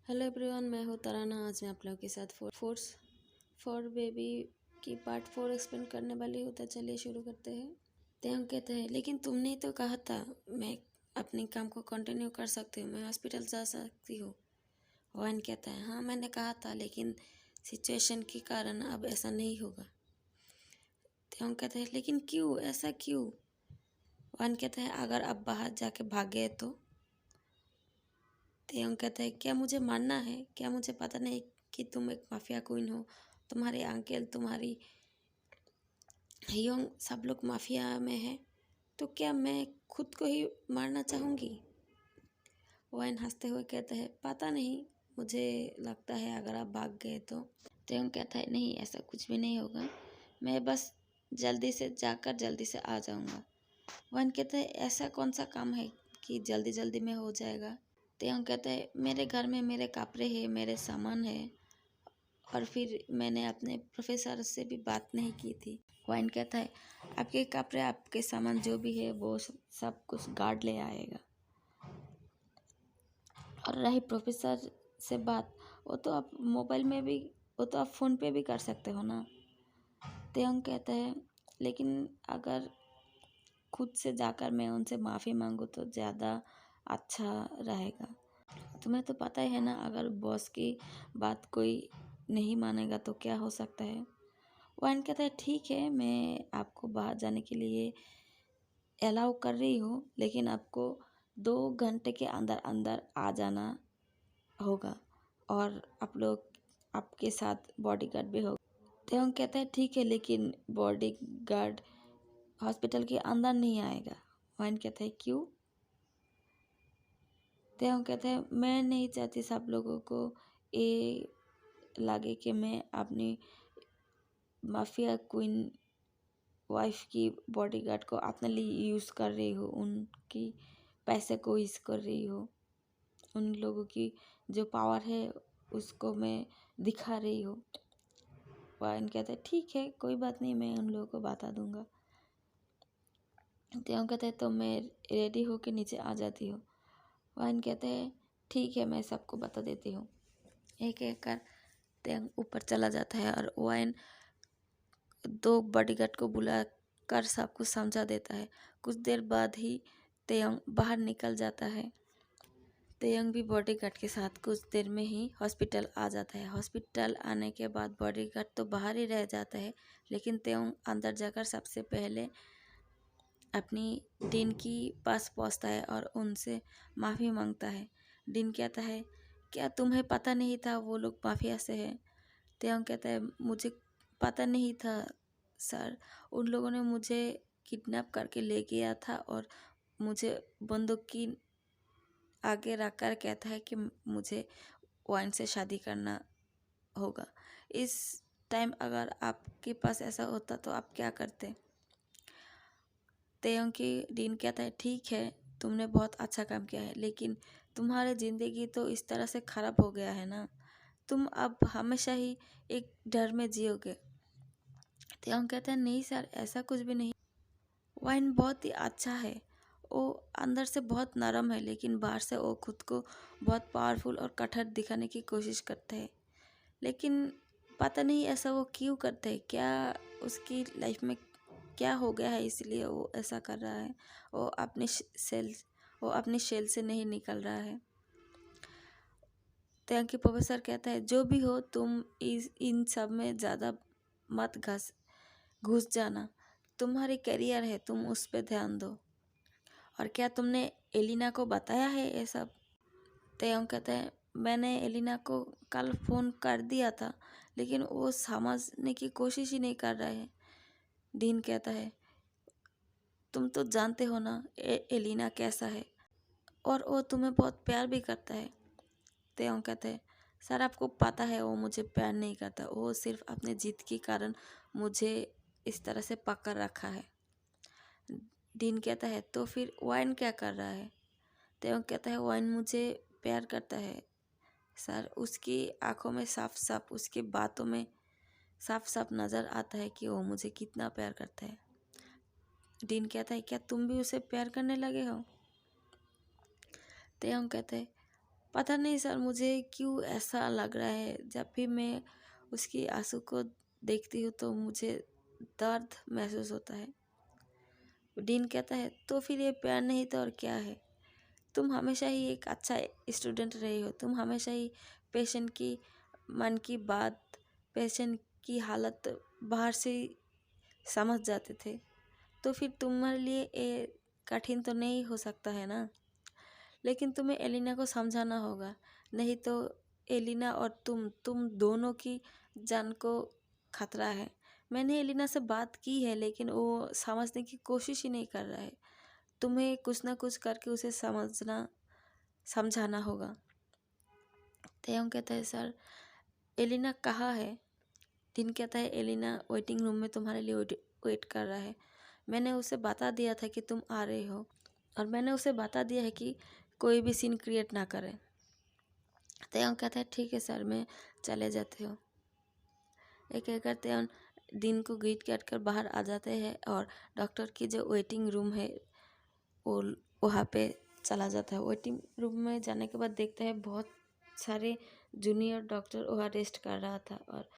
Hello everyone, मैं हूँ तराना। आज मैं आप लोगों के साथ फोर्स फॉर बेबी की पार्ट 4 एक्सप्लेन करने वाली हूँ। तो चलिए शुरू करते हैं। तो हम कहते हैं, लेकिन तुमने तो कहा था मैं अपने काम को कंटिन्यू कर सकती हूँ, मैं हॉस्पिटल जा सकती हूँ। वाइन कहता है, हाँ मैंने कहा था, लेकिन सिचुएशन के कारण अब ऐसा नहीं होगा। तो हम कहते हैं, लेकिन क्यों, ऐसा क्यों? वाइन कहता है, अगर अब बाहर जाके भाग गए तो तेयंग कहता है, क्या मुझे मानना है? क्या मुझे पता नहीं कि तुम एक माफिया क्वीन हो? तुम्हारे अंकल, तुम्हारी योंग, सब लोग माफिया में हैं, तो क्या मैं खुद को ही मारना चाहूँगी? वाइन हंसते हुए कहता है, पता नहीं, मुझे लगता है अगर आप भाग गए तो। तेयंग कहता है, नहीं, ऐसा कुछ भी नहीं होगा, मैं बस जल्दी से जाकर जल्दी से आ जाऊँगा। वाइन कहता है, ऐसा कौन सा काम है कि जल्दी जल्दी में हो जाएगा? तेयंग कहता है, मेरे घर में मेरे कपड़े हैं, मेरे सामान है, और फिर मैंने अपने प्रोफेसर से भी बात नहीं की थी। वाइन कहता है, आपके कपड़े, आपके सामान जो भी है वो सब कुछ गार्ड ले आएगा। और रही प्रोफेसर से बात, वो तो आप मोबाइल में भी, वो तो आप फ़ोन पे भी कर सकते हो ना। तेयंग कहता है, लेकिन अगर खुद से जाकर मैं उनसे माफ़ी मांगूँ तो ज़्यादा अच्छा रहेगा। तुम्हें तो पता ही है ना, अगर बॉस की बात कोई नहीं मानेगा तो क्या हो सकता है। वाइन कहता है, ठीक है, मैं आपको बाहर जाने के लिए अलाउ कर रही हूँ, लेकिन आपको 2 घंटे के अंदर अंदर आ जाना होगा, और आप लोग, आपके साथ बॉडीगार्ड भी होगा। तेयंग कहता है, ठीक है, लेकिन बॉडीगार्ड हॉस्पिटल के अंदर नहीं आएगा। वाइन कहता है, क्यों? तेयंग कहता है, मैं नहीं चाहती सब लोगों को ये लगे कि मैं अपनी माफिया क्वीन वाइफ की बॉडीगार्ड को अपने लिए यूज़ कर रही हूँ, उनकी पैसे को यूज़ कर रही हूँ, उन लोगों की जो पावर है उसको मैं दिखा रही हूँ। वाइन कहता है, ठीक है, कोई बात नहीं, मैं उन लोगों को बता दूंगा। तेयंग कहते हैं, तो मैं रेडी होकर नीचे आ जाती हूँ। वाइन कहते हैं, ठीक है, मैं सबको बता देती हूँ। एक एक कर तेयंग ऊपर चला जाता है, और वाइन 2 बॉडीगार्ड को बुला कर सब कुछ समझा देता है। कुछ देर बाद ही तेयंग बाहर निकल जाता है। तेयंग भी बॉडीगार्ड के साथ कुछ देर में ही हॉस्पिटल आ जाता है। हॉस्पिटल आने के बाद बॉडीगार्ड तो बाहर ही रह जाता है, लेकिन तेयंग अंदर जाकर सबसे पहले अपनी डीन की पास पहुंचता है और उनसे माफ़ी मांगता है। डीन कहता है, क्या तुम्हें पता नहीं था वो लोग माफिया से हैं? तेयंग कहता है, मुझे पता नहीं था सर, उन लोगों ने मुझे किडनैप करके ले गया था, और मुझे बंदूक की आगे रखकर कहता है कि मुझे वाइन से शादी करना होगा। इस टाइम अगर आपके पास ऐसा होता तो आप क्या करते? तेयंग की डीन कहता है, ठीक है, तुमने बहुत अच्छा काम किया है, लेकिन तुम्हारी ज़िंदगी तो इस तरह से ख़राब हो गया है ना, तुम अब हमेशा ही एक डर में जियोगे। तेयंग कहता है, नहीं सर, ऐसा कुछ भी नहीं, वाइन बहुत ही अच्छा है, वो अंदर से बहुत नरम है, लेकिन बाहर से वो खुद को बहुत पावरफुल और कठोर दिखाने की कोशिश करता है। लेकिन पता नहीं ऐसा वो क्यों करता है, क्या उसकी लाइफ में क्या हो गया है इसलिए वो ऐसा कर रहा है। वो अपनी सेल वो अपनी शेल से नहीं निकल रहा है। तेयंग प्रोफेसर कहता है, जो भी हो, तुम इन सब में ज़्यादा मत घुस जाना, तुम्हारी करियर है, तुम उस पर ध्यान दो। और क्या तुमने एलिना को बताया है ये सब? तेयंग कहता है, मैंने एलिना को कल फ़ोन कर दिया था, लेकिन वो समझने की कोशिश ही नहीं कर रहा है। डीन कहता है, तुम तो जानते हो ना एलिना कैसा है, और वो तुम्हें बहुत प्यार भी करता है। तेयंग कहते हैं, सर आपको पता है वो मुझे प्यार नहीं करता, वो सिर्फ अपने जिद के कारण मुझे इस तरह से पकड़ रखा है। डीन कहता है, तो फिर वाइन क्या कर रहा है? तेयंग कहता है, वाइन मुझे प्यार करता है सर, उसकी आंखों में साफ साफ, उसकी बातों में साफ साफ नज़र आता है कि वो मुझे कितना प्यार करता है। डीन कहता है, क्या तुम भी उसे प्यार करने लगे हो? तेयंग कहते हैं, पता नहीं सर, मुझे क्यों ऐसा लग रहा है, जब भी मैं उसकी आंसू को देखती हूँ तो मुझे दर्द महसूस होता है। डीन कहता है, तो फिर ये प्यार नहीं तो और क्या है? तुम हमेशा ही एक अच्छा स्टूडेंट रही हो, तुम हमेशा ही पेशेंट की मन की बात, पेशेंट की हालत बाहर से ही समझ जाते थे, तो फिर तुम्हारे लिए ये कठिन तो नहीं हो सकता है ना। लेकिन तुम्हें एलिना को समझाना होगा, नहीं तो एलिना और तुम दोनों की जान को खतरा है। मैंने एलिना से बात की है, लेकिन वो समझने की कोशिश ही नहीं कर रहा है। तुम्हें कुछ ना कुछ करके उसे समझाना होगा। तेयंग कहता है, सर एलिना कहाँ है? दिन कहता है, एलिना वेटिंग रूम में तुम्हारे लिए वेट कर रहा है। मैंने उसे बता दिया था कि तुम आ रहे हो, और मैंने उसे बता दिया है कि कोई भी सीन क्रिएट ना करे। तेयंग कहता है, ठीक है सर, मैं चले जाते हो। एक एक करते हैं दिन को ग्रीट कर बाहर आ जाते हैं, और डॉक्टर की जो वेटिंग रूम है वो वहाँ पे चला जाता है। वेटिंग रूम में जाने के बाद देखता है बहुत सारे जूनियर डॉक्टर वहाँ रेस्ट कर रहा था, और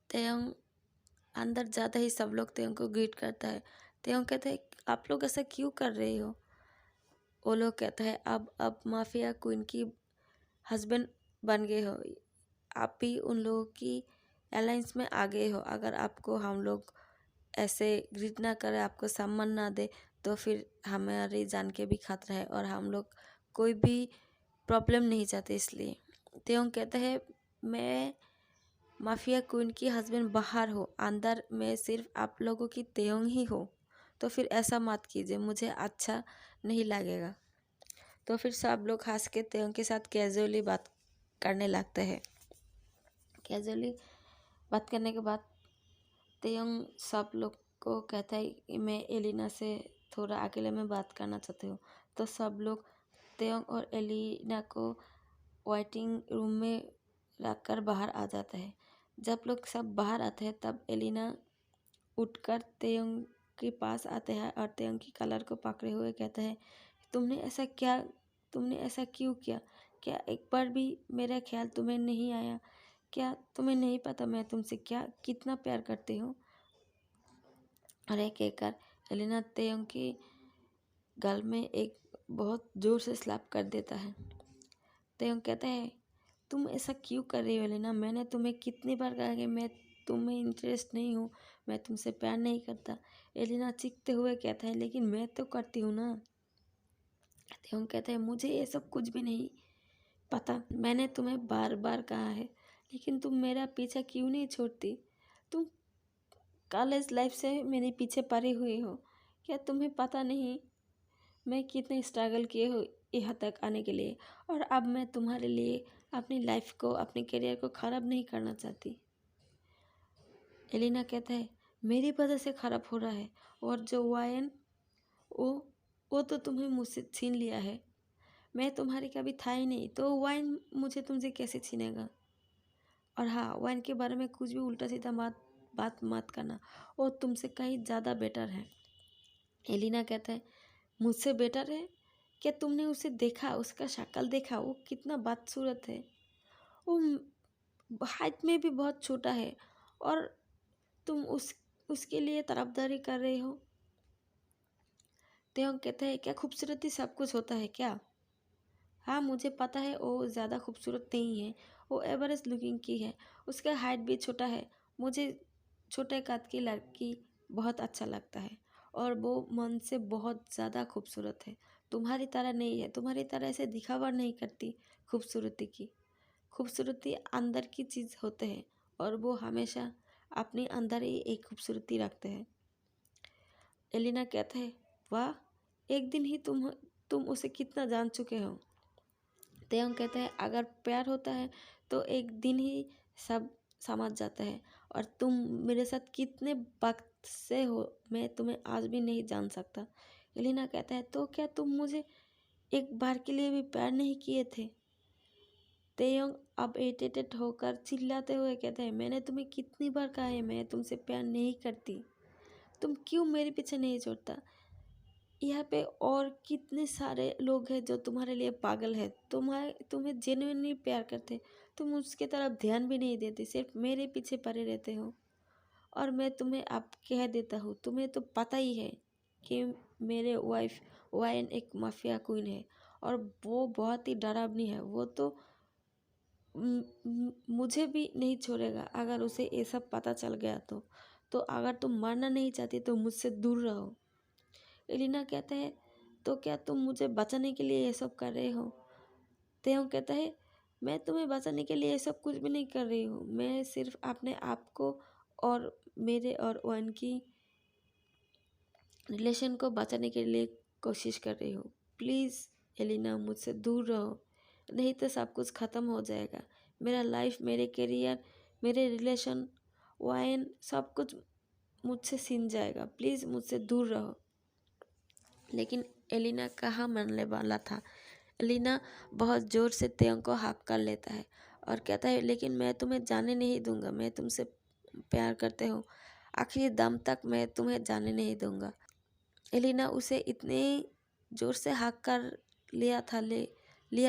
तेयंग अंदर जाते ही सब लोग तेयंग को ग्रीट करता है। तेयंग कहता है, आप लोग ऐसा क्यों कर रहे हो? वो लोग कहता है, अब माफिया क्वीन की हस्बैंड बन गए हो, आप भी उन लोगों की अलायंस में आ गए हो। अगर आपको हम लोग ऐसे ग्रीट ना करें, आपको सम्मान ना दे, तो फिर हमारी जान के भी खतरा है, और हम लोग कोई भी प्रॉब्लम नहीं चाहते। इसलिए तेयंग कहता है, मैं माफिया क्वीन की हस्बैंड बाहर हो, अंदर में सिर्फ आप लोगों की तेयंग ही हो, तो फिर ऐसा मत कीजिए, मुझे अच्छा नहीं लगेगा। तो फिर सब लोग हंस के तेयंग के साथ कैजुअली बात करने लगते हैं। कैजुअली बात करने के बाद तेयंग सब लोग को कहता है कि मैं एलिना से थोड़ा अकेले में बात करना चाहती हूँ। तो सब लोग तेयंग और एलिना को वेटिंग रूम में रखकर बाहर आ जाता है। जब लोग सब बाहर आते हैं तब एलिना उठकर तेयंग के पास आते हैं और तेयंग की कलर को पकड़े हुए कहता है, तुमने ऐसा क्यों किया? क्या एक बार भी मेरा ख्याल तुम्हें नहीं आया? क्या तुम्हें नहीं पता मैं तुमसे क्या कितना प्यार करती हूँ? और एक एक कर एलिना तेयंग की गल में एक बहुत जोर से स्लैप कर देता है। तेयंग कहता है, तुम ऐसा क्यों कर रही हो एलिना? मैंने तुम्हें कितनी बार कहा कि मैं तुम्हें इंटरेस्ट नहीं हूँ, मैं तुमसे प्यार नहीं करता। एलिना चीखते हुए कहता है, लेकिन मैं तो करती हूँ ना। तेयंग कहता है, मुझे ये सब कुछ भी नहीं पता, मैंने तुम्हें बार बार कहा है, लेकिन तुम मेरा पीछा क्यों नहीं छोड़ती? तुम कॉलेज लाइफ से मेरे पीछे पड़ी हुई हो। क्या तुम्हें पता नहीं मैं कितने स्ट्रगल किए हो यहाँ तक आने के लिए? और अब मैं तुम्हारे लिए अपनी लाइफ को, अपने करियर को ख़राब नहीं करना चाहती। एलिना कहता है, मेरी वजह से ख़राब हो रहा है, और जो वाइन वो वो तो तुम्हें मुझसे छीन लिया है। मैं तुम्हारी कभी था ही नहीं, तो वाइन मुझे तुमसे कैसे छीनेगा? और हाँ, वाइन के बारे में कुछ भी उल्टा सीधा बात मत करना, वो तुमसे कहीं ज़्यादा बेटर है। एलिना कहता है, मुझसे बेटर है? क्या तुमने उसे देखा, उसका शक्ल देखा? वो कितना बदसूरत है। वो हाइट में भी बहुत छोटा है, और तुम उसके लिए तरफदारी कर रहे हो। तेयंग कहता है, क्या खूबसूरती सब कुछ होता है क्या? हाँ, मुझे पता है वो ज़्यादा खूबसूरत नहीं है, वो एवरेज लुकिंग की है, उसका हाइट भी छोटा है। मुझे छोटे कद की लड़की बहुत अच्छा लगता है, और वो मन से बहुत ज़्यादा खूबसूरत है। तुम्हारी तरह नहीं है, तुम्हारी तरह ऐसे दिखावा नहीं करती खूबसूरती की। खूबसूरती अंदर की चीज़ होते हैं, और वो हमेशा अपने अंदर ही एक खूबसूरती रखते हैं। एलिना कहता है, वाह, एक दिन ही तुम उसे कितना जान चुके हो। तेयंग कहता है, अगर प्यार होता है तो एक दिन ही सब समझ जाता है, और तुम मेरे साथ कितने वक्त से हो मैं तुम्हें आज भी नहीं जान सकता। एलिना कहता है, तो क्या तुम मुझे एक बार के लिए भी प्यार नहीं किए थे? तेयंग अब इरिटेटेड होकर चिल्लाते हुए कहता है, मैंने तुम्हें कितनी बार कहा है मैं तुमसे प्यार नहीं करती, तुम क्यों मेरे पीछे नहीं छोड़ता? यहाँ पे और कितने सारे लोग हैं जो तुम्हारे लिए पागल है, तुम्हें जेन्युइनली प्यार करते हैं, तुम उसके तरफ ध्यान भी नहीं देते, सिर्फ मेरे पीछे पड़े रहते हो। और मैं तुम्हें अब कह देता हूँ, तुम्हें तो पता ही है कि मेरे वाइफ वाइन एक माफिया क्वीन है और वो बहुत ही डरावनी है। वो तो मुझे भी नहीं छोड़ेगा अगर उसे ये सब पता चल गया तो अगर तुम मरना नहीं चाहती तो मुझसे दूर रहो। एलिना कहता है, तो क्या तुम मुझे बचाने के लिए ये सब कर रहे हो? तेयोंग कहता है, मैं तुम्हें बचाने के लिए ये सब कुछ भी नहीं कर रही हूँ, मैं सिर्फ अपने आप को और मेरे और ओवन की रिलेशन को बचाने के लिए कोशिश कर रही हूँ। प्लीज़ एलिना, मुझसे दूर रहो, नहीं तो सब कुछ ख़त्म हो जाएगा। मेरा लाइफ, मेरे करियर, मेरे रिलेशन, वाइन, सब कुछ मुझसे छिन जाएगा। प्लीज़ मुझसे दूर रहो। लेकिन एलिना कहाँ मानने वाला था। एलिना बहुत ज़ोर से तेयोंग को हाक कर लेता है और कहता है, लेकिन मैं तुम्हें जाने नहीं दूंगा, मैं तुमसे प्यार करते हो, आखिरी दम तक मैं तुम्हें जाने नहीं दूंगा। एलिना उसे इतने ज़ोर से हाक कर लिया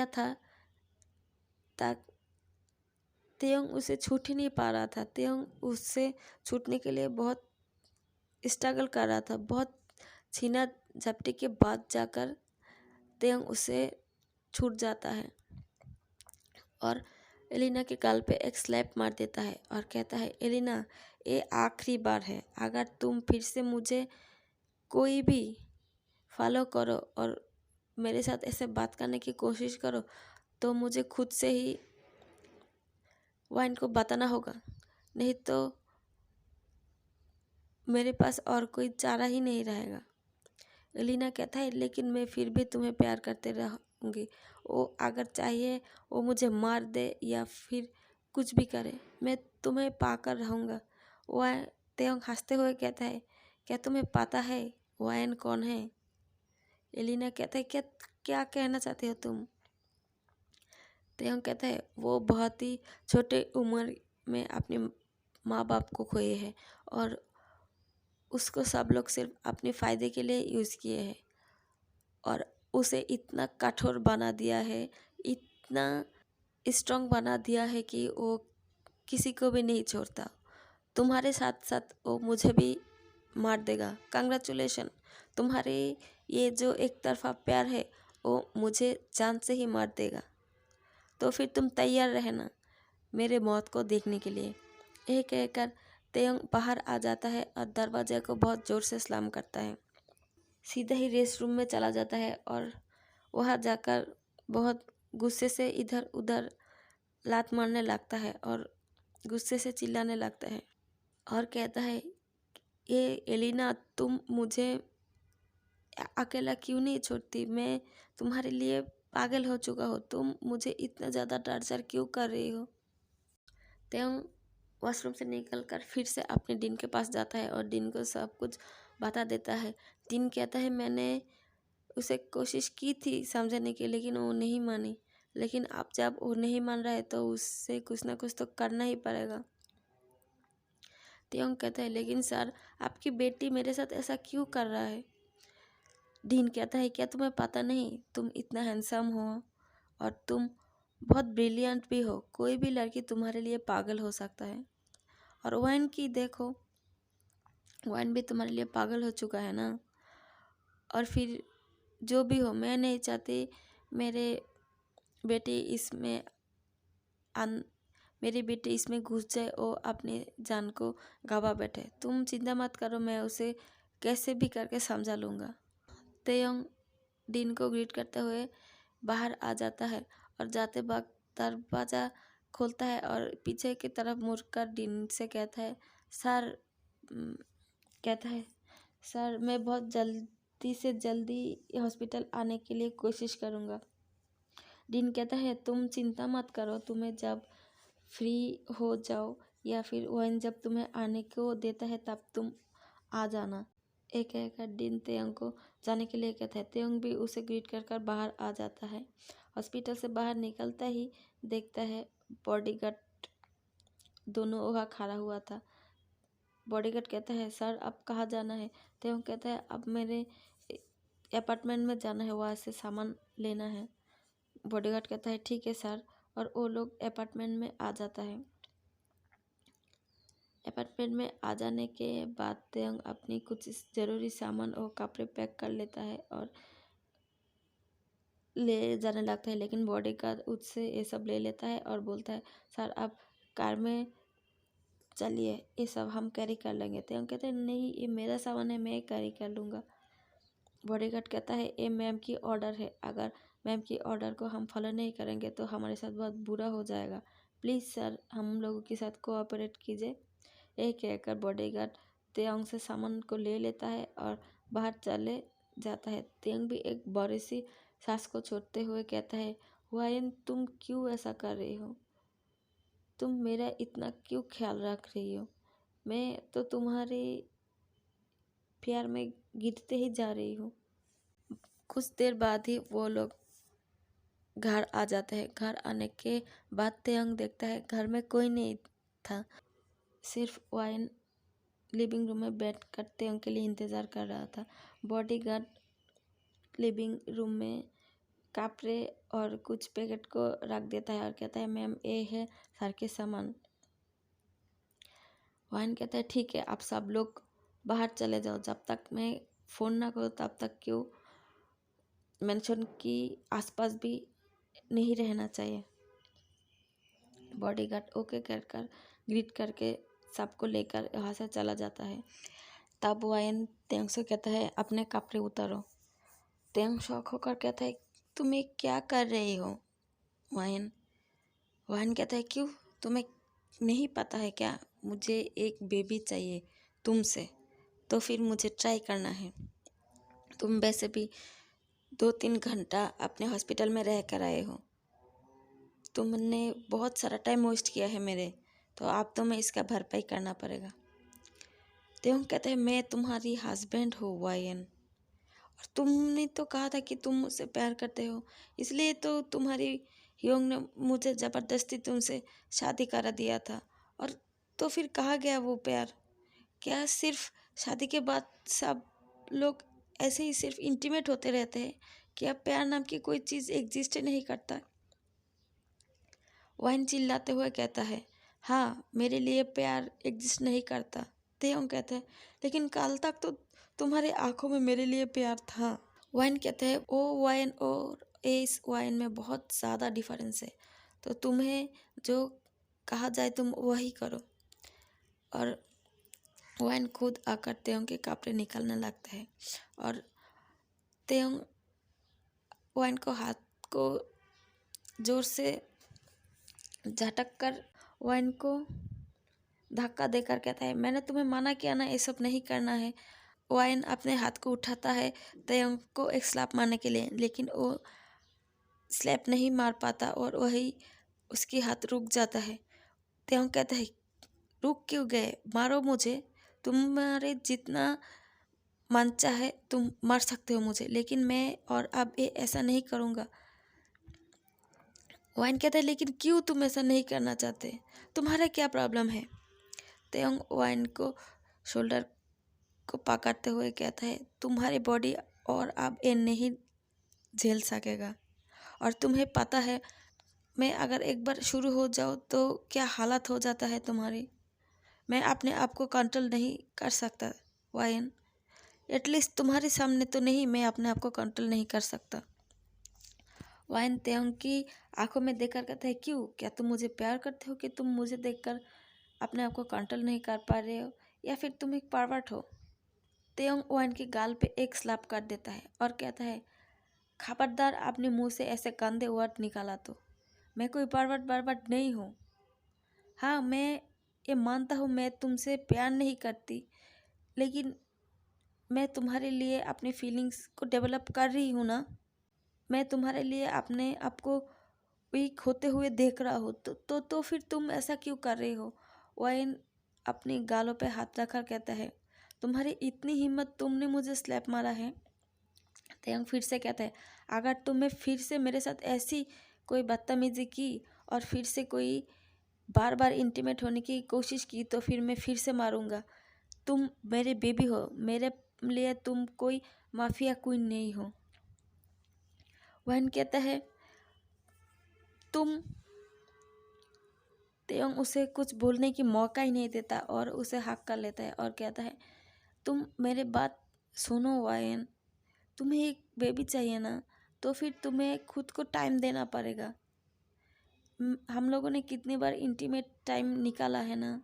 था तक तेयोंग उसे छूट ही नहीं पा रहा था। तेयोंग उससे छूटने के लिए बहुत स्ट्रगल कर रहा था। बहुत छीना झपटी के बाद जाकर तेयोंग उसे छूट जाता है और एलिना के गाल पे एक स्लैप मार देता है और कहता है, एलिना, ये आखिरी बार है, अगर तुम फिर से मुझे कोई भी फॉलो करो और मेरे साथ ऐसे बात करने की कोशिश करो तो मुझे खुद से ही वाइन को बताना होगा, नहीं तो मेरे पास और कोई चारा ही नहीं रहेगा। एलिना कहता है, लेकिन मैं फिर भी तुम्हें प्यार करते रहूँगी। वो अगर चाहिए वो मुझे मार दे या फिर कुछ भी करे, मैं तुम्हें पाकर रहूँगा। वह तेयोंग हंसते हुए कहता है, क्या तुम्हें पता है वायन कौन है? एलिना कहता है, क्या क्या कहना चाहते हो तुम? तेयोंग कहता है, वो बहुत ही छोटे उम्र में अपने माँ बाप को खोए हैं और उसको सब लोग सिर्फ अपने फ़ायदे के लिए यूज़ किए हैं और उसे इतना कठोर बना दिया है, इतना स्ट्रॉन्ग बना दिया है कि वो किसी को भी नहीं छोड़ता। तुम्हारे साथ साथ वो मुझे भी मार देगा। कंग्रेचुलेशन, तुम्हारे ये जो एक तरफा प्यार है वो मुझे जान से ही मार देगा। तो फिर तुम तैयार रहना मेरे मौत को देखने के लिए। यह कहकर तेयोंग बाहर आ जाता है और दरवाजे को बहुत ज़ोर से सलाम करता है। सीधा ही रेस्ट रूम में चला जाता है और वहाँ जाकर बहुत गुस्से से इधर उधर लात मारने लगता है और गुस्से से चिल्लाने लगता है और कहता है, ये एलिना, तुम मुझे अकेला क्यों नहीं छोड़ती? मैं तुम्हारे लिए पागल हो चुका हूँ, तुम मुझे इतना ज़्यादा टॉर्चर क्यों कर रही हो? तेयोंग वॉशरूम से निकलकर फिर से अपने डिन के पास जाता है और डिन को सब कुछ बता देता है। डिन कहता है, मैंने उसे कोशिश की थी समझाने की, लेकिन वो नहीं मानी। लेकिन अब जब वो नहीं मान रहा है तो उससे कुछ ना कुछ तो करना ही पड़ेगा। तेयोंग कहता है, लेकिन सर, आपकी बेटी मेरे साथ ऐसा क्यों कर रहा है? डीन कहता है, क्या तुम्हें पता नहीं, तुम इतना हैंडसम हो और तुम बहुत ब्रिलियंट भी हो, कोई भी लड़की तुम्हारे लिए पागल हो सकता है। और वाइन की देखो, वाइन भी तुम्हारे लिए पागल हो चुका है ना। और फिर जो भी हो, मैं नहीं चाहती मेरे बेटी इसमें मेरी बेटी इसमें घुस जाए और अपनी जान को गवा बैठे। तुम चिंता मत करो, मैं उसे कैसे भी करके समझा लूँगा। तेयोंग डीन को ग्रीट करते हुए बाहर आ जाता है और जाते वक्त दरवाज़ा खोलता है और पीछे की तरफ मुड़कर डीन से कहता है, सर, कहता है, सर, मैं बहुत जल्दी से जल्दी हॉस्पिटल आने के लिए कोशिश करूँगा। डीन कहता है, तुम चिंता मत करो, तुम्हें जब फ्री हो जाओ या फिर वहीं जब तुम्हें आने को देता है तब तुम आ जाना। एक कहकर डीन तेयोंग को जाने के लिए कहता है। तेयोंग भी उसे ग्रीट कर बाहर आ जाता है। हॉस्पिटल से बाहर निकलता ही देखता है बॉडीगार्ड दोनों वहाँ खड़ा हुआ था। बॉडीगार्ड कहता है, सर, अब कहाँ जाना है? तेयोंग कहता है, अब मेरे अपार्टमेंट में जाना है, वहाँ से सामान लेना है। बॉडीगार्ड कहता है ठीक है सर, और वो लोग अपार्टमेंट में आ जाता है। अपार्टमेंट में आ जाने के बाद तेयंग अपनी कुछ ज़रूरी सामान और कपड़े पैक कर लेता है और ले जाने लगता है, लेकिन बॉडीगार्ड उससे ये सब ले लेता है और बोलता है सर आप कार में चलिए, ये सब हम कैरी कर लेंगे। तेयंग कहते हैं नहीं, ये मेरा सामान है, मैं कैरी कर लूँगा। बॉडीगार्ड कहता है ये मैम की ऑर्डर है, अगर मैम की ऑर्डर को हम फॉलो नहीं करेंगे तो हमारे साथ बहुत बुरा हो जाएगा। प्लीज़ सर हम लोगों के साथ कोऑपरेट कीजिए। यही कहकर बॉडीगार्ड तेयंग से सामान को ले लेता है और बाहर चले जाता है। तेयंग भी एक बड़ी सी सांस को छोड़ते हुए कहता है वायन तुम क्यों ऐसा कर रही हो? तुम मेरा इतना क्यों ख्याल रख रही हो? मैं तो तुम्हारे प्यार में गिरते ही जा रही हूँ। कुछ देर बाद ही वो लोग घर आ जाते हैं। घर आने के बाद तेयंग देखता है घर में कोई नहीं था, सिर्फ वाइन लिविंग रूम में बैठ कर तेयंग के लिए इंतज़ार कर रहा था। बॉडीगार्ड लिविंग रूम में कपड़े और कुछ पैकेट को रख देता है और कहता है मैम ये है सर के सामान। वाइन कहता है ठीक है, आप सब लोग बाहर चले जाओ, जब तक मैं फ़ोन ना करूँ तब तक क्यों मेंशन की आसपास भी नहीं रहना चाहिए। बॉडीगार्ड ओके कर ग्रीट करके सबको लेकर यहाँ से चला जाता है। तब वाइन तेंग से कहता है अपने कपड़े उतारो। तेंग शौक होकर कहता है तुम ये क्या कर रही हो? वाइन वाइन कहता है क्यों, तुम्हें नहीं पता है क्या, मुझे एक बेबी चाहिए तुमसे, तो फिर मुझे ट्राई करना है। तुम वैसे भी 2-3 घंटा अपने हॉस्पिटल में रह कर आए हो, तुमने बहुत सारा टाइम वेस्ट किया है मेरे, तो अब तो मैं इसका भरपाई करना पड़ेगा। तेंग कहते हैं मैं तुम्हारी हस्बैंड हूँ वायन, और तुमने तो कहा था कि तुम मुझसे प्यार करते हो, इसलिए तो तुम्हारी ह्योंग ने मुझे ज़बरदस्ती तुमसे शादी करा दिया था। और तो फिर कहाँ गया वो प्यार? क्या सिर्फ शादी के बाद सब लोग ऐसे ही सिर्फ इंटीमेट होते रहते हैं? क्या प्यार नाम की कोई चीज़ एग्जिस्ट नहीं करता? वाइन चिल्लाते हुए कहता है हाँ, मेरे लिए प्यार एग्जिस्ट नहीं करता। तेयंग कहता है लेकिन कल तक तो तुम्हारे आंखों में मेरे लिए प्यार था। वाइन कहता है ओ वाइन और इस वाइन में बहुत ज़्यादा डिफरेंस है, तो तुम्हें जो कहा जाए तुम वही करो। और वाइन खुद आकर तेयंग के कपड़े निकालने लगता है और तेयंग वाइन को हाथ को जोर से झटक कर वाइन को धक्का देकर कहता है मैंने तुम्हें मना किया ना, ये सब नहीं करना है। वाइन अपने हाथ को उठाता है तेयंग को एक स्लैप मारने के लिए, लेकिन वो स्लैप नहीं मार पाता और वही उसकी हाथ रुक जाता है। तेयंग कहता है रुक क्यों गए, मारो मुझे, तुम्हारे जितना मन चाहे तुम मार सकते हो मुझे, लेकिन मैं और अब ये ऐसा नहीं करूँगा। वाइन कहता है लेकिन क्यों तुम ऐसा नहीं करना चाहते, तुम्हारा क्या प्रॉब्लम है? तेयंग वाइन को शोल्डर को पकड़ते हुए कहता है तुम्हारी बॉडी और अब ये नहीं झेल सकेगा, और तुम्हें पता है मैं अगर एक बार शुरू हो जाऊँ तो क्या हालत हो जाता है तुम्हारी। मैं अपने आप को कंट्रोल नहीं कर सकता वाइन, एटलीस्ट तुम्हारे सामने तो नहीं, मैं अपने आप को कंट्रोल नहीं कर सकता। वाइन तेयंग की आंखों में देखकर कहता है क्यों, क्या तुम मुझे प्यार करते हो कि तुम मुझे देखकर अपने आप को कंट्रोल नहीं कर पा रहे हो, या फिर तुम एक परवर्ट हो? तेयंग वाइन के गाल पे एक स्लैप कर देता है और कहता है खबरदार अपने मुंह से ऐसे गंदे वर्ड निकाला तो, मैं कोई परवर्ट नहीं हूँ। हाँ, मैं ये मानता हूँ मैं तुमसे प्यार नहीं करती, लेकिन मैं तुम्हारे लिए अपनी फीलिंग्स को डेवलप कर रही हूँ ना। मैं तुम्हारे लिए अपने आप को वीक होते हुए देख रहा हूँ, तो फिर तुम ऐसा क्यों कर रही हो? वाइन अपनी गालों पे हाथ रखकर कहता है तुम्हारी इतनी हिम्मत, तुमने मुझे स्लैप मारा है? तेयंग फिर से कहता है अगर तुमने फिर से मेरे साथ ऐसी कोई बदतमीजी की और फिर से कोई बार बार इंटीमेट होने की कोशिश की तो फिर मैं फिर से मारूंगा। तुम मेरे बेबी हो, मेरे लिए तुम कोई माफिया क्वीन नहीं हो। वहन कहता है तुम तेयंग उसे कुछ बोलने की मौका ही नहीं देता और उसे हक कर लेता है और कहता है तुम मेरे बात सुनो वायन, तुम्हें एक बेबी चाहिए ना, तो फिर तुम्हें खुद को टाइम देना पड़ेगा। हम लोगों ने कितनी बार इंटीमेट टाइम निकाला है ना,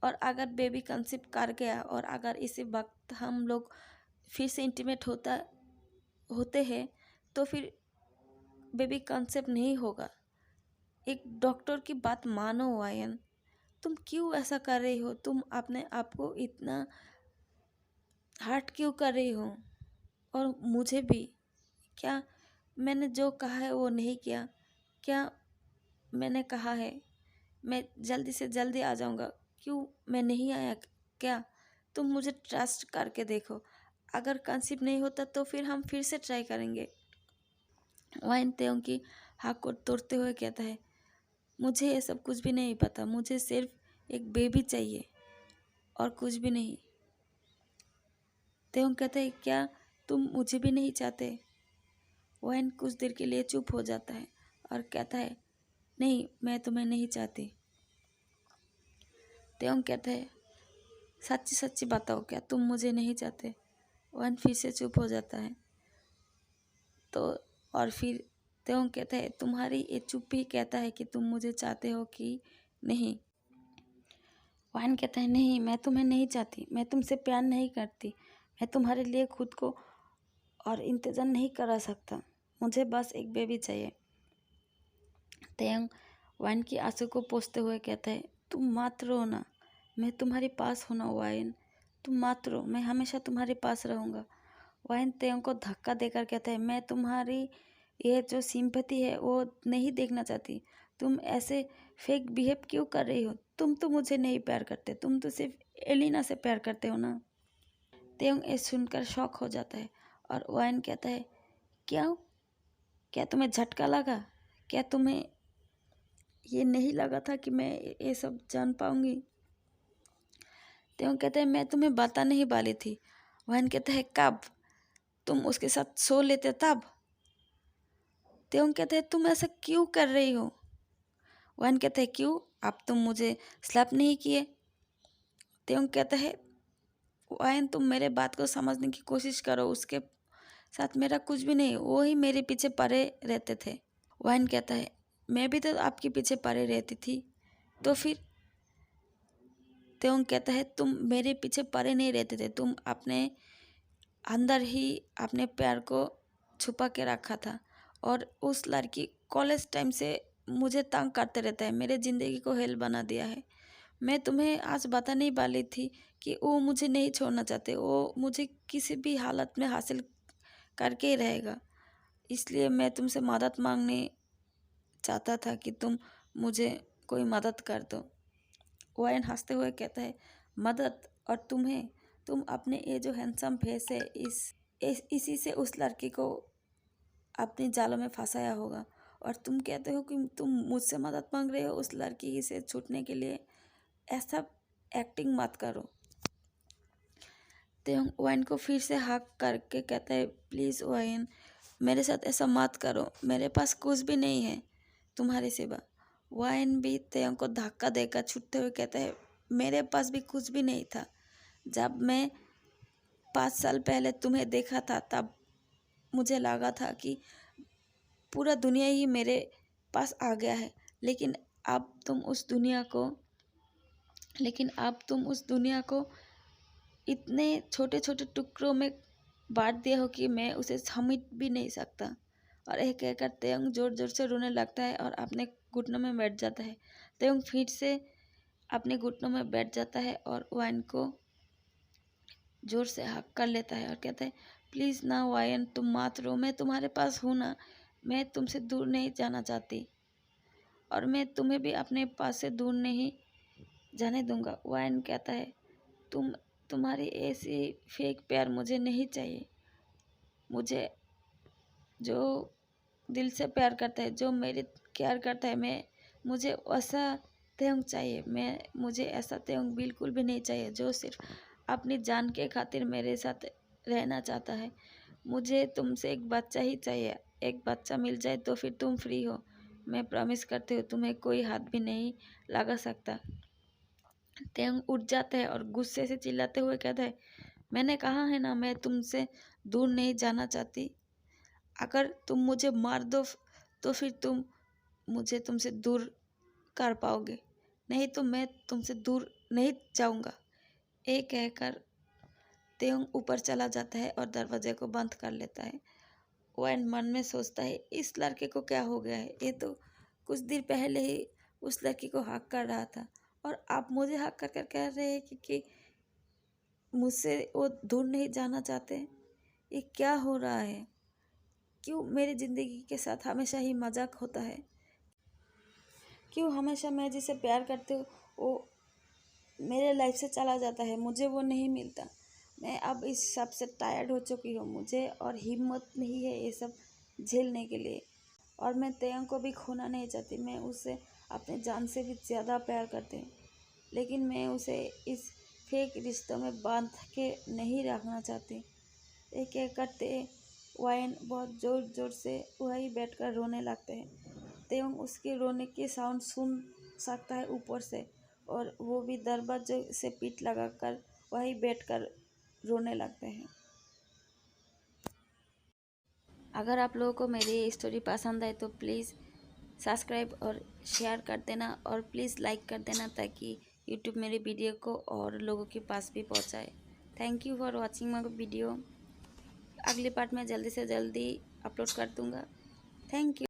और अगर बेबी कंसीव कर गया और अगर इसी वक्त हम लोग फिर से इंटीमेट होते हैं तो फिर बेबी कंसीव नहीं होगा। एक डॉक्टर की बात मानो वायन, तुम क्यों ऐसा कर रही हो? तुम अपने आप को इतना हर्ट क्यों कर रही हो? और मुझे भी, क्या मैंने जो कहा है वो नहीं किया? क्या मैंने कहा है मैं जल्दी से जल्दी आ जाऊंगा, क्यों मैं नहीं आया? क्या तुम मुझे ट्रस्ट करके देखो, अगर कंसीव नहीं होता तो फिर हम फिर से ट्राई करेंगे। वाइन तेयों की हाथ को तोड़ते हुए कहता है मुझे ये सब कुछ भी नहीं पता, मुझे सिर्फ एक बेबी चाहिए और कुछ भी नहीं। तेयों कहते है क्या तुम मुझे भी नहीं चाहते? वाइन कुछ देर के लिए चुप हो जाता है और कहता है नहीं, मैं तुम्हें नहीं चाहती। तेयों कहता है सच्ची सच्ची बताओ, क्या तुम मुझे नहीं चाहते? वाइन फिर से चुप हो जाता है। तो और फिर तेयों कहता है तुम्हारी ये चुप ही कहता है कि तुम मुझे चाहते हो कि नहीं। वाइन कहता है नहीं, मैं तुम्हें नहीं चाहती, मैं तुमसे प्यार नहीं करती, मैं तुम्हारे लिए खुद को और इंतज़ार नहीं करा सकता, मुझे बस एक बेबी चाहिए। तेयंग वाइन की आंसू को पोंछते हुए कहता है तुम मत रो ना, मैं तुम्हारे पास हूँ ना वाइन, तुम मत रो, मैं हमेशा तुम्हारे पास रहूँगा। वाइन तेयंग को धक्का देकर कहता है मैं तुम्हारी ये जो सिंपैथी है वो नहीं देखना चाहती, तुम ऐसे फेक बिहेव क्यों कर रही हो? तुम तो मुझे नहीं प्यार करते, तुम तो सिर्फ एलिना से प्यार करते हो ना। तेयंग ये सुनकर शॉक हो जाता है और वाइन कहता है क्या तुम्हें झटका लगा? क्या तुम्हें ये नहीं लगा था कि मैं ये सब जान पाऊंगी? तेयंग कहते हैं मैं तुम्हें बता नहीं वाली थी। वाइन कहता है कब? तुम उसके साथ सो लेते तब? तेयंग कहते हैं तुम ऐसा क्यों कर रही हो? वाइन कहते हैं क्यों, अब तुम मुझे स्लैप नहीं किए? तेयंग कहता है वाइन तुम मेरे बात को समझने की कोशिश करो, उसके साथ मेरा कुछ भी नहीं, वो ही मेरे पीछे पड़े रहते थे। वाइन कहता है मैं भी तो आपके पीछे पड़े रहती थी, तो फिर? तेयंग कहता है तुम मेरे पीछे पड़े नहीं रहते थे, तुम अपने अंदर ही अपने प्यार को छुपा के रखा था, और उस लड़की कॉलेज टाइम से मुझे तंग करते रहता है, मेरे ज़िंदगी को हेल बना दिया है। मैं तुम्हें आज बता नहीं वाली थी कि वो मुझे नहीं छोड़ना चाहते, वो मुझे किसी भी हालत में हासिल करके ही रहेगा, इसलिए मैं तुमसे मदद मांगने चाहता था कि तुम मुझे कोई मदद कर दो। वाइन हंसते हुए कहता है मदद? और तुम्हें, तुम अपने ये जो हैंडसम फेस है इसी से उस लड़की को अपने जालों में फंसाया होगा, और तुम कहते हो कि तुम मुझसे मदद मांग रहे हो उस लड़की से छूटने के लिए? ऐसा एक्टिंग मत करो। तेयंग वाइन को फिर से हाक करके कहता है प्लीज़ वाइन, मेरे साथ ऐसा मत करो, मेरे पास कुछ भी नहीं है तुम्हारे सिवा। वाइन भी तेयंग को धक्का देकर छूटते हुए कहता है मेरे पास भी कुछ भी नहीं था। जब मैं 5 साल पहले तुम्हें देखा था तब मुझे लगा था कि पूरा दुनिया ही मेरे पास आ गया है, लेकिन अब तुम उस दुनिया को इतने छोटे छोटे टुकड़ों में बांट दिया हो कि मैं उसे समझ भी नहीं सकता। और यह कहकर तेयंग जोर जोर से रोने लगता है और अपने घुटनों में बैठ जाता है। तेयंग फिर से अपने घुटनों में बैठ जाता है और वाइन को जोर से हक कर लेता है और कहता है प्लीज़ ना वाइन, तुम मत रो, मैं तुम्हारे पास हूँ ना, मैं तुमसे दूर नहीं जाना चाहती और मैं तुम्हें भी अपने पास से दूर नहीं जाने दूंगा। वाइन कहता है तुम्हारी ऐसी फेक प्यार मुझे नहीं चाहिए, मुझे जो दिल से प्यार करता है, जो मेरे केयर करता है, मुझे वैसा तेयंग चाहिए। मुझे ऐसा तेयंग बिल्कुल भी नहीं चाहिए जो सिर्फ अपनी जान के खातिर मेरे साथ रहना चाहता है। मुझे तुमसे एक बच्चा ही चाहिए। एक बच्चा मिल जाए तो फिर तुम फ्री हो। मैं प्रॉमिस करती हूँ तुम्हें कोई हाथ भी नहीं लगा सकता। तेंग उठ जाता है और गुस्से से चिल्लाते हुए कहता है, मैंने कहा है ना मैं तुमसे दूर नहीं जाना चाहती। अगर तुम मुझे मार दो तो फिर तुम मुझे तुमसे दूर कर पाओगे, नहीं तो मैं तुमसे दूर नहीं जाऊंगा। ये कहकर तेंग ऊपर चला जाता है और दरवाजे को बंद कर लेता है। वह मन में सोचता है, इस लड़के को क्या हो गया है? ये तो कुछ देर पहले ही उस लड़की को हक कर रहा था और आप मुझे हक कर कर कह रहे हैं कि मुझसे वो दूर नहीं जाना चाहते। ये क्या हो रहा है? क्यों मेरी ज़िंदगी के साथ हमेशा ही मजाक होता है? क्यों हमेशा मैं जिसे प्यार करती हूँ वो मेरे लाइफ से चला जाता है, मुझे वो नहीं मिलता। मैं अब इस सब से टायर्ड हो चुकी हूँ। मुझे और हिम्मत नहीं है ये सब झेलने के लिए। और मैं तेयंग को भी खोना नहीं चाहती। मैं उसे अपने जान से भी ज़्यादा प्यार करती हूँ, लेकिन मैं उसे इस फेक रिश्तों में बांध के नहीं रखना चाहती। एक एक करते वाइन बहुत ज़ोर ज़ोर से वहीं बैठकर रोने लगते हैं। तेयंग उसके रोने के साउंड सुन सकता है ऊपर से, और वो भी दरवाजे से पीठ लगाकर वहीं बैठकर रोने लगते हैं। अगर आप लोगों को मेरी ये स्टोरी पसंद आए तो प्लीज़ सब्सक्राइब और शेयर कर देना, और प्लीज़ लाइक कर देना ताकि यूट्यूब मेरे वीडियो को और लोगों के पास भी पहुंचाए। Thank you for watching my video. अगली पार्ट में जल्दी से जल्दी अपलोड कर दूंगा। Thank you.